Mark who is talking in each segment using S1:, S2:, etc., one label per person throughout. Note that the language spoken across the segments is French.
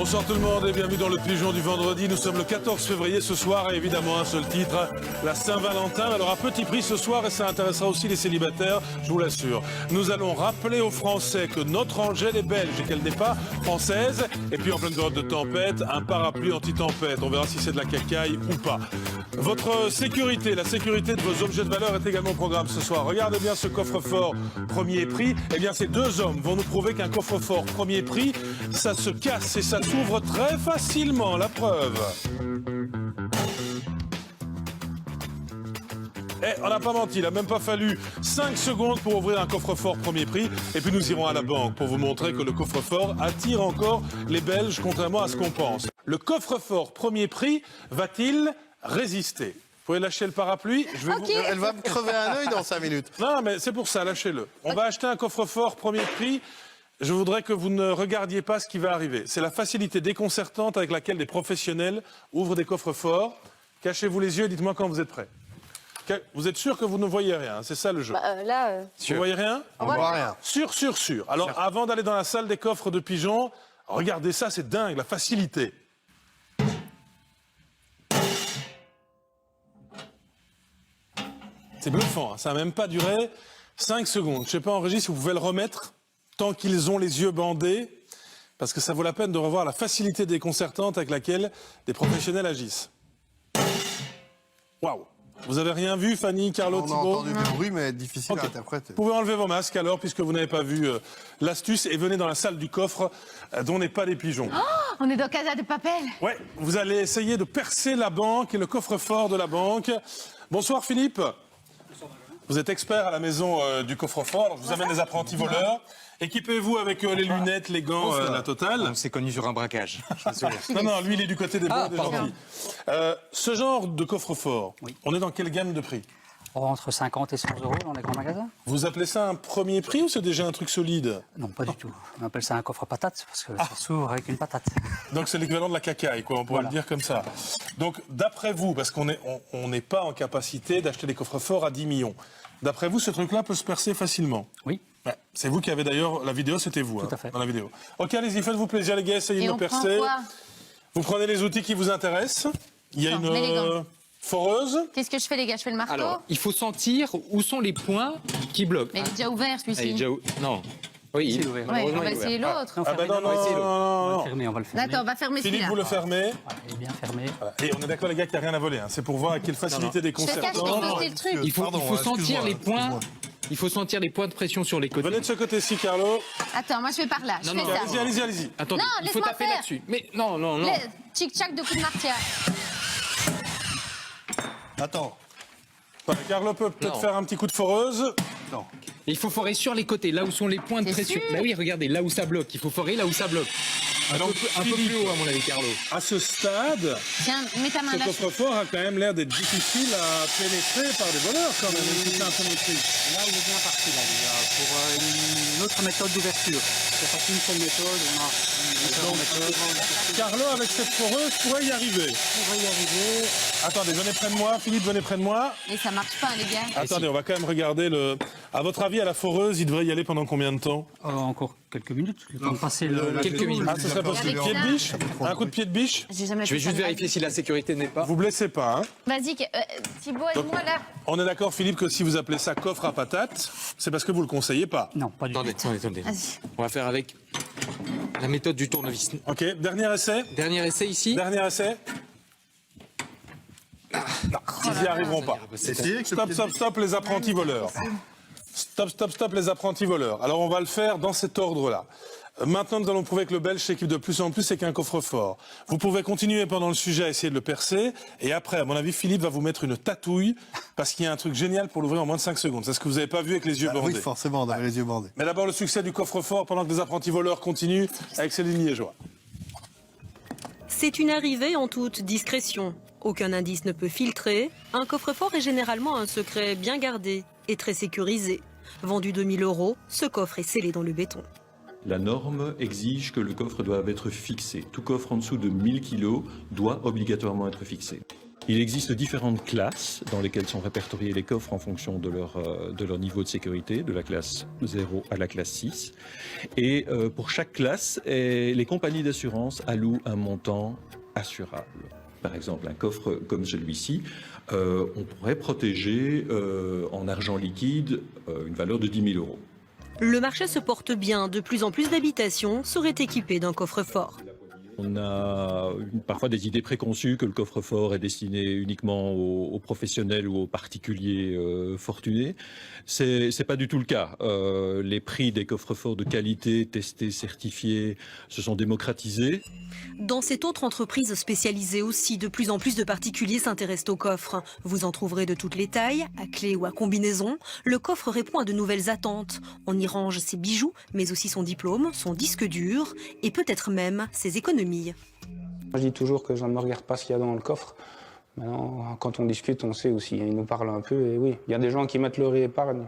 S1: Bonsoir tout le monde et bienvenue dans le Pigeon du vendredi. Nous sommes le 14 février ce soir et évidemment un seul titre, la Saint-Valentin. Alors à petit prix ce soir et ça intéressera aussi les célibataires, je vous l'assure. Nous allons rappeler aux Français que notre Angèle est belge et qu'elle n'est pas française. Et puis en pleine période de tempête, un parapluie anti-tempête. On verra si c'est de la cacaille ou pas. Votre sécurité, la sécurité de vos objets de valeur est également au programme ce soir. Regardez bien ce coffre-fort premier prix. Eh bien ces deux hommes vont nous prouver qu'un coffre-fort premier prix, ça se casse et ça s'ouvre très facilement, la preuve. On n'a pas menti, il n'a même pas fallu 5 secondes pour ouvrir un coffre-fort premier prix. Et puis nous irons à la banque pour vous montrer que le coffre-fort attire encore les Belges, contrairement à ce qu'on pense. Le coffre-fort premier prix va-t-il résister? Vous pouvez lâcher le parapluie.
S2: Elle va me crever un œil dans 5 minutes.
S1: Non, mais c'est pour ça, lâchez-le. On va acheter un coffre-fort premier prix. Je voudrais que vous ne regardiez pas ce qui va arriver. C'est la facilité déconcertante avec laquelle des professionnels ouvrent des coffres forts. Cachez-vous les yeux et dites-moi quand vous êtes prêts. Vous êtes sûr que vous ne voyez rien, c'est ça le jeu. Vous voyez rien?
S2: On voit rien.
S1: Sûr. Alors avant d'aller dans la salle des coffres de pigeons, regardez ça, c'est dingue, la facilité. C'est bluffant, hein. Ça n'a même pas duré 5 secondes. Je ne sais pas en régie si vous pouvez le remettre tant qu'ils ont les yeux bandés, parce que ça vaut la peine de revoir la facilité déconcertante avec laquelle des professionnels agissent. Waouh! Vous avez rien vu, Fanny, Carlo, Thibault?
S2: On a entendu du bruit, mais difficile à interpréter.
S1: Vous pouvez enlever vos masques alors, puisque vous n'avez pas vu l'astuce, et venez dans la salle du coffre dont n'est pas des pigeons.
S3: Oh, on est dans Casa de Papel.
S1: Ouais, vous allez essayer de percer la banque et le coffre-fort de la banque. Bonsoir Philippe. Vous êtes expert à la maison du coffre-fort, alors je vous amène des apprentis voleurs. Équipez-vous avec les lunettes, les gants, la totale.
S4: On s'est connu sur un braquage.
S1: Non, lui il est du côté des bons, des gentils. Ce genre de coffre-fort, on est dans quelle gamme de prix?
S5: Entre 50 et 100 euros dans les grands magasins.
S1: Vous appelez ça un premier prix ou c'est déjà un truc solide?
S5: Non, pas du tout. On appelle ça un coffre patate parce que ça s'ouvre avec une patate.
S1: Donc c'est l'équivalent de la cacaille, quoi, on pourrait le dire comme ça. Donc d'après vous, parce qu'on n'est pas en capacité d'acheter des coffres forts à 10 millions, d'après vous, ce truc-là peut se percer facilement?
S5: Oui.
S1: Ouais, c'est vous qui avez d'ailleurs, la vidéo c'était vous,
S5: Tout à fait.
S1: dans la vidéo. Ok, allez-y, faites-vous plaisir les gars, essayez de le percer. Vous prenez les outils qui vous intéressent. Il y a une foreuse.
S3: Qu'est-ce que je fais, les gars? Je fais le marteau?
S4: Alors, il faut sentir où sont les points qui bloquent.
S3: Mais il est déjà ouvert, celui-ci.
S4: Non. Oui,
S5: il est ouvert.
S3: Ouais, on va essayer l'autre.
S5: Non,
S1: Ah bah non.
S5: On va le fermer, on va le fermer.
S3: D'accord, on va fermer
S1: Philippe,
S3: celui-là.
S1: vous le fermez.
S5: Voilà, il est bien fermé.
S1: Voilà. Et on est d'accord les gars qu'il n'y a rien à voler. Hein. C'est pour voir à quelle facilité
S3: Je te cache, je
S1: déconcertante.
S3: vais poster le truc.
S4: Il faut sentir les points. Il faut sentir les points de pression sur les côtés.
S1: Venez de ce côté-ci, Carlo.
S3: Attends, moi je vais par là. Je fais ça.
S1: Allez-y.
S4: Attendez,
S3: Non,
S4: il faut
S3: laisse-moi
S4: taper
S3: faire.
S4: là-dessus. Mais non.
S3: Tchic-tchac de coups de martial.
S2: Attends.
S1: Voilà, Carlo peut peut-être
S4: Non.
S1: faire un petit coup de foreuse.
S2: Non.
S4: Il faut forer sur les côtés, là où sont les points de
S3: T'es
S4: pression.
S3: sûr?
S4: Bah oui, regardez, là où ça bloque. Il faut forer là où ça bloque. Un peu plus haut, à mon avis, Carlo.
S1: À ce stade,
S3: Tiens, mets ta main
S1: ce
S3: là.
S1: coffre-fort a quand même l'air d'être difficile à pénétrer par des voleurs quand même. même si c'est un premier prix.
S5: Là, il est bien parti, là, déjà, pour une autre méthode d'ouverture. C'est pas qu'une seule méthode, on a une méthode.
S1: Carlo, avec cette foreuse, pourrait y arriver.
S5: On va y arriver.
S1: Attendez, venez près de moi. Philippe, venez près de moi.
S3: Et ça marche pas, les gars.
S1: Attendez, on va quand même regarder le... À votre avis, à la foreuse, il devrait y aller pendant combien de temps?
S5: Encore quelques minutes. Le temps de passer la
S4: Quelques
S5: verrou.
S4: minutes.
S1: Ah, ce serait possible. Pied de biche? Un coup de pied de biche?
S3: J'ai jamais
S4: Je vais
S3: fait ça
S4: juste
S3: de ma
S4: vérifier
S3: vie.
S4: si la sécurité n'est pas.
S1: Vous blessez pas, hein?
S3: Vas-y, Thibaut, aide-moi là.
S1: On est d'accord, Philippe, que si vous appelez ça coffre à patates, c'est parce que vous le conseillez pas.
S5: Non, pas du tout.
S4: Attendez.
S3: Vas-y.
S4: On va faire avec la méthode du tournevis.
S1: Ok, dernier essai.
S4: Dernier essai ici.
S1: Dernier essai. Non, ils n'y arriveront pas.
S2: Essayez que
S1: Stop, les apprentis voleurs. Stop, les apprentis voleurs. Alors, on va le faire dans cet ordre-là. Maintenant, nous allons prouver que le Belge s'équipe de plus en plus et qu'un coffre-fort. Vous pouvez continuer pendant le sujet à essayer de le percer. Et après, à mon avis, Philippe va vous mettre une tatouille parce qu'il y a un truc génial pour l'ouvrir en moins de 5 secondes. C'est ce que vous n'avez pas vu avec les yeux
S2: Oui,
S1: bandés.
S2: forcément, on avait les yeux bandés.
S1: Mais d'abord, le succès du coffre-fort pendant que les apprentis voleurs continuent avec Céline Liégeois.
S6: C'est une arrivée en toute discrétion. Aucun indice ne peut filtrer. Un coffre-fort est généralement un secret bien gardé et très sécurisé. Vendu 2 000 €, ce coffre est scellé dans le béton.
S7: La norme exige que le coffre doive être fixé. Tout coffre en dessous de 1000 kg doit obligatoirement être fixé. Il existe différentes classes dans lesquelles sont répertoriés les coffres en fonction de leur niveau de sécurité, de la classe 0 à la classe 6. Et pour chaque classe, les compagnies d'assurance allouent un montant assurable. Par exemple, un coffre comme celui-ci, on pourrait protéger en argent liquide une valeur de 10 000 €.
S6: Le marché se porte bien, de plus en plus d'habitations seraient équipées d'un coffre-fort.
S7: On a parfois des idées préconçues que le coffre-fort est destiné uniquement aux professionnels ou aux particuliers fortunés. C'est pas du tout le cas. Les prix des coffres-forts de qualité, testés, certifiés, se sont démocratisés.
S6: Dans cette autre entreprise spécialisée aussi, de plus en plus de particuliers s'intéressent au coffre. Vous en trouverez de toutes les tailles, à clé ou à combinaison. Le coffre répond à de nouvelles attentes. On y range ses bijoux, mais aussi son diplôme, son disque dur et peut-être même ses économies.
S8: Je dis toujours que je ne me regarde pas ce qu'il y a dans le coffre. Maintenant, quand on discute, on sait aussi. Ils nous parlent un peu et oui, il y a des gens qui mettent leur épargne.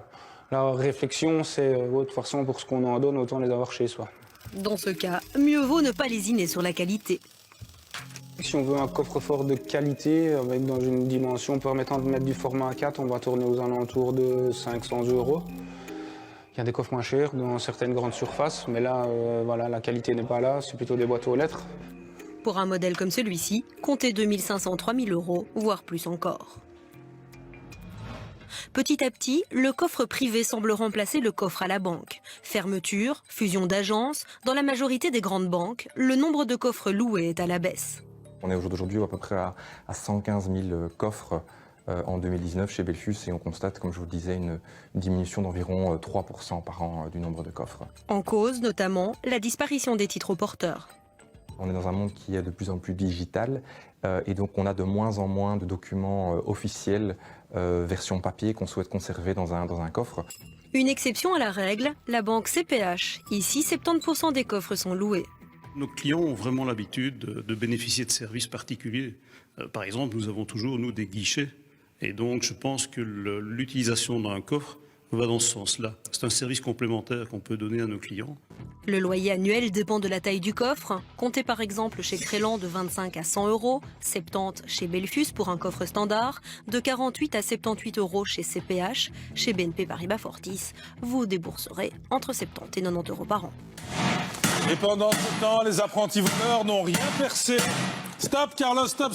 S8: La réflexion, c'est de toute façon, pour ce qu'on en donne, autant les avoir chez soi.
S6: Dans ce cas, mieux vaut ne pas lésiner sur la qualité.
S8: Si on veut un coffre-fort de qualité, avec dans une dimension permettant de mettre du format A4, on va tourner aux alentours de 500 €. Il y a des coffres moins chers dans certaines grandes surfaces, mais là, voilà, la qualité n'est pas là, c'est plutôt des boîtes aux lettres.
S6: Pour un modèle comme celui-ci, comptez 2 500 – 3 000 €, voire plus encore. Petit à petit, le coffre privé semble remplacer le coffre à la banque. Fermeture, fusion d'agences, dans la majorité des grandes banques, le nombre de coffres loués est à la baisse.
S9: On est aujourd'hui à peu près à 115 000 coffres en 2019 chez Belfius et on constate, comme je vous le disais, une diminution d'environ 3% par an du nombre de coffres.
S6: En cause, notamment, la disparition des titres porteurs.
S9: On est dans un monde qui est de plus en plus digital et donc on a de moins en moins de documents officiels, version papier, qu'on souhaite conserver dans un coffre.
S6: Une exception à la règle, la banque CPH. Ici, 70% des coffres sont loués.
S10: Nos clients ont vraiment l'habitude de bénéficier de services particuliers. Par exemple, nous avons toujours, nous, des guichets. Et donc, je pense que l'utilisation d'un coffre va dans ce sens-là. C'est un service complémentaire qu'on peut donner à nos clients.
S6: Le loyer annuel dépend de la taille du coffre. Comptez par exemple chez Crélan de 25 à 100 €, 70 chez Belfius pour un coffre standard, de 48 à 78 € chez CPH. Chez BNP Paribas Fortis, vous débourserez entre 70 et 90 € par an.
S1: Et pendant ce temps, les apprentis voleurs n'ont rien percé. Stop, Carlos, stop.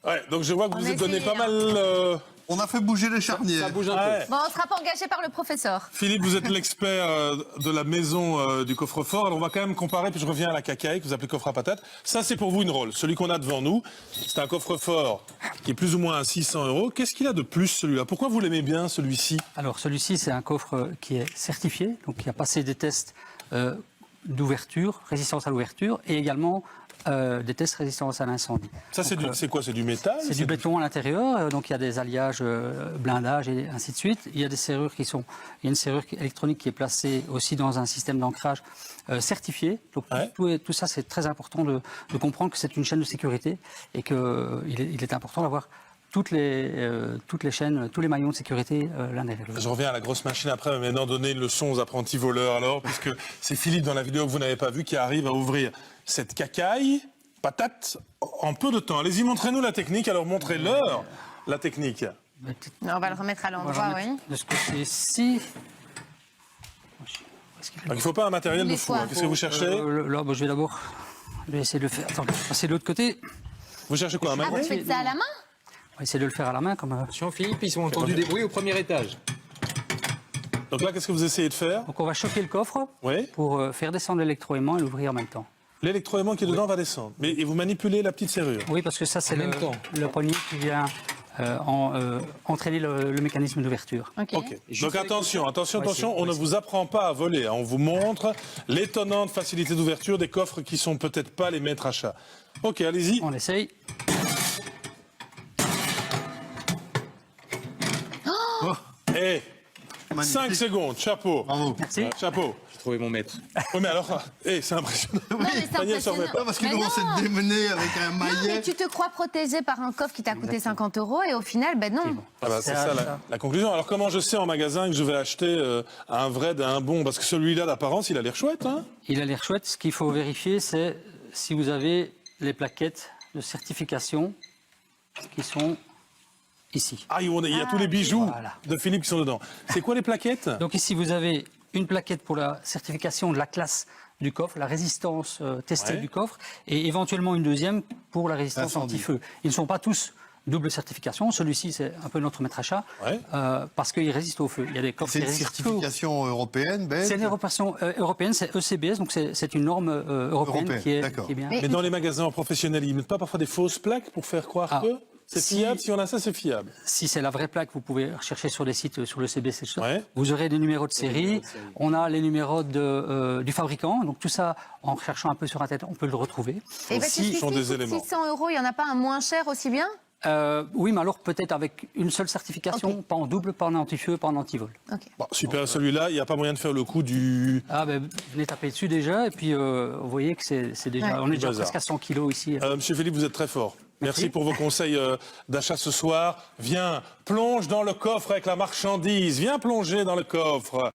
S1: Ouais, donc je vois que vous êtes donné pas mal...
S2: On a fait bouger les charniers.
S4: Ça bouge un peu.
S3: Bon, on ne sera pas engagé par le professeur.
S1: Philippe, vous êtes l'expert de la maison du coffre-fort. Alors on va quand même comparer, puis je reviens à la cacaille que vous appelez coffre à patates. Ça, c'est pour vous une rôle. Celui qu'on a devant nous, c'est un coffre-fort qui est plus ou moins à 600 €. Qu'est-ce qu'il a de plus, celui-là? Pourquoi vous l'aimez bien, celui-ci?
S5: Alors celui-ci, c'est un coffre qui est certifié, donc qui a passé des tests d'ouverture, résistance à l'ouverture, et également des tests résistance à l'incendie.
S1: Ça, c'est quoi? C'est du métal?
S5: C'est du béton à l'intérieur, donc il y a des alliages, blindage et ainsi de suite. Il y a des serrures il y a une serrure électronique qui est placée aussi dans un système d'ancrage certifié. Donc tout ça, c'est très important de comprendre que c'est une chaîne de sécurité et qu'il est important d'avoir toutes les chaînes, tous les maillons de sécurité l'un derrière l'autre.
S1: Je reviens à la grosse machine après, mais maintenant donner une leçon aux apprentis voleurs alors, puisque c'est Philippe dans la vidéo que vous n'avez pas vue qui arrive à ouvrir cette cacaille, patate, en peu de temps. Allez-y, montrez-nous la technique, alors montrez-leur la technique.
S3: Non, on va le remettre à l'endroit, oui.
S5: De ce côté-ci.
S1: Il ne faut pas un matériel de fou, hein. Qu'est-ce que vous cherchez?
S5: Là, je vais essayer de le faire. Attends, passer de l'autre côté.
S1: Vous cherchez quoi, un
S3: Ah,
S1: manuel?
S3: vous faites ça à la main?
S5: On va essayer de le faire à la main.
S4: Attention Philippe, ils ont entendu des bruits au premier étage.
S1: Donc là, qu'est-ce que vous essayez de faire?
S5: Donc on va choquer le coffre
S1: Oui.
S5: pour faire descendre l'électroaimant et l'ouvrir en même temps.
S1: L'électroaimant qui est dedans va descendre. Et vous manipulez la petite serrure?
S5: Oui, parce que ça, c'est le poignet qui vient entraîner le mécanisme d'ouverture.
S3: Ok.
S1: Donc attention, on ne vous apprend pas à voler. Hein. On vous montre l'étonnante facilité d'ouverture des coffres qui sont peut-être pas les maîtres à chat. Ok, allez-y.
S5: On essaye.
S1: Et
S2: magnifique.
S1: 5 secondes, chapeau.
S2: Bravo.
S5: Merci.
S1: Chapeau.
S4: J'ai trouvé mon maître.
S1: Oui, mais alors, c'est impressionnant.
S3: Non, mais c'est
S1: Daniel s'en remet
S3: impressionnant.
S1: pas.
S2: Non, parce que
S3: Mais
S2: nous, on
S3: non.
S2: s'est démené avec un
S3: Non, mais
S2: maillet.
S3: tu te crois protégé par un coffre qui t'a coûté 50 € et au final, ben non.
S1: Ah bah, c'est ça la conclusion. Alors comment je sais en magasin que je vais acheter un vrai d'un bon? Parce que celui-là, d'apparence, il a l'air chouette. Hein,
S5: Il a l'air chouette. Ce qu'il faut vérifier, c'est si vous avez les plaquettes de certification qui sont ici.
S1: ah, il y a tous les bijoux
S5: Voilà.
S1: de Philippe qui sont dedans. C'est quoi les plaquettes?
S5: Donc ici, vous avez une plaquette pour la certification de la classe du coffre, la résistance testée
S1: Ouais.
S5: du coffre, et éventuellement une deuxième pour la résistance
S2: Incendie.
S5: anti-feu. Ils ne sont pas tous double certification. Celui-ci, c'est un peu notre maître à chat,
S1: Ouais.
S5: parce qu'il résiste au feu. Il y a des coffres
S2: C'est
S5: qui
S2: une
S5: résistent au feu.
S2: certification européenne, belge.
S5: C'est une certification européenne, c'est ECBS, donc c'est une norme européenne
S2: Européenne,
S5: qui est bien.
S3: Mais-
S1: Mais dans les magasins professionnels, ils mettent pas parfois des fausses plaques pour faire croire
S5: Ah.
S1: que c'est
S5: Si-
S1: fiable? Si on a ça, c'est fiable.
S5: Si c'est la vraie plaque, vous pouvez rechercher sur les sites, sur le CBS, etc.
S1: Ouais.
S5: Vous aurez des numéros de série. On a les numéros du fabricant. Donc tout ça, en cherchant un peu sur Internet, on peut le retrouver.
S3: Et parce que
S1: Aussi,
S3: si
S1: sont des
S3: coûte
S1: éléments.
S3: 600 €, il n'y en a pas un moins cher aussi bien?
S5: Oui, mais alors peut-être avec une seule certification,
S3: Ok.
S5: pas en double, pas en anti-feu, pas en anti-vol.
S3: Ok.
S1: Bon, super, celui-là, il n'y a pas moyen de faire le coup du...
S5: Ah ben, venez taper dessus déjà, et puis vous voyez que c'est déjà,
S3: Ouais.
S5: on est déjà
S1: Bazar.
S5: presque à 100 kilos ici.
S1: Monsieur Philippe, vous êtes très fort. Merci
S5: Merci.
S1: pour vos conseils d'achat ce soir. Viens, plonge dans le coffre avec la marchandise. Viens plonger dans le coffre.